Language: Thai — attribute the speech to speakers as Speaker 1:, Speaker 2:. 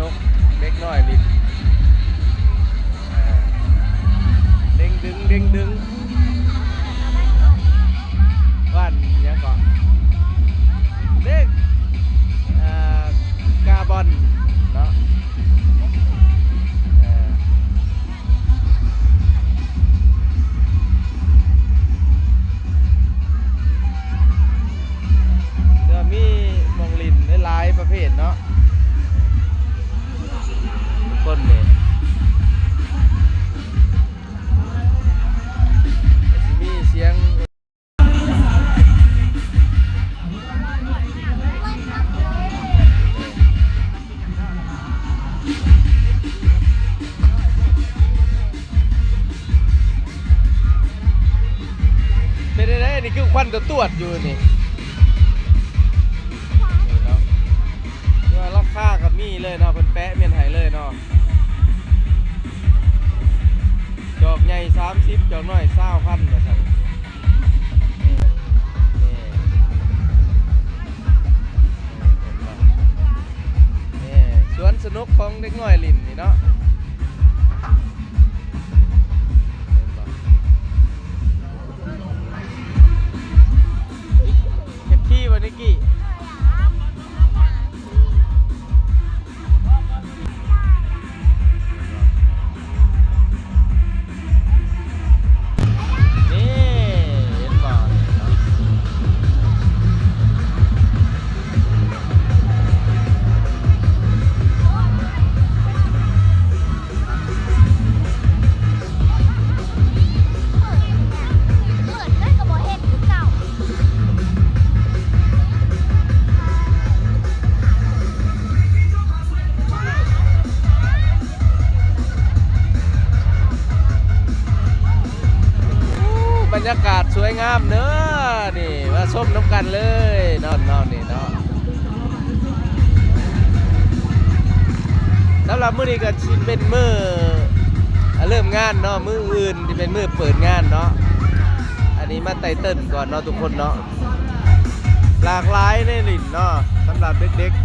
Speaker 1: นุกเด็กน้อยลิ้นเด้งดึงเด้งดึงว่านยังก่อนเด็กกาบอนเนาะจะมีมองลินหลายประเภทเนาะทุกคนเนี่ยมีเสียงเป็นอะไรนี่คือควันตัวตรวจอยู่นี่ราคากับมีเลยเนาะเป็นแปะเมียนไห้เลยเนาะจอกใหญ่30จอกน้อย20,000ว่าซั่นนี่สวนสนุกของเด็กน้อยลิ้นนี่เนาะเฮ็ดที่บ่นิกกี้บรรยากาศสวยงามเนอะนี่มาส้มน้ำกันเลยนอนนี่เนาะสำหรับมื้อนี้ก็สิเป็นมื้อเริ่มงานเนาะมื้ออื่นที่เป็นมื้อเปิดงานเนาะอันนี้มาไตเติ้ลก่อนเนาะทุกคนเนาะหลากหลายในลิ้นเนาะสำหรับเด็กๆ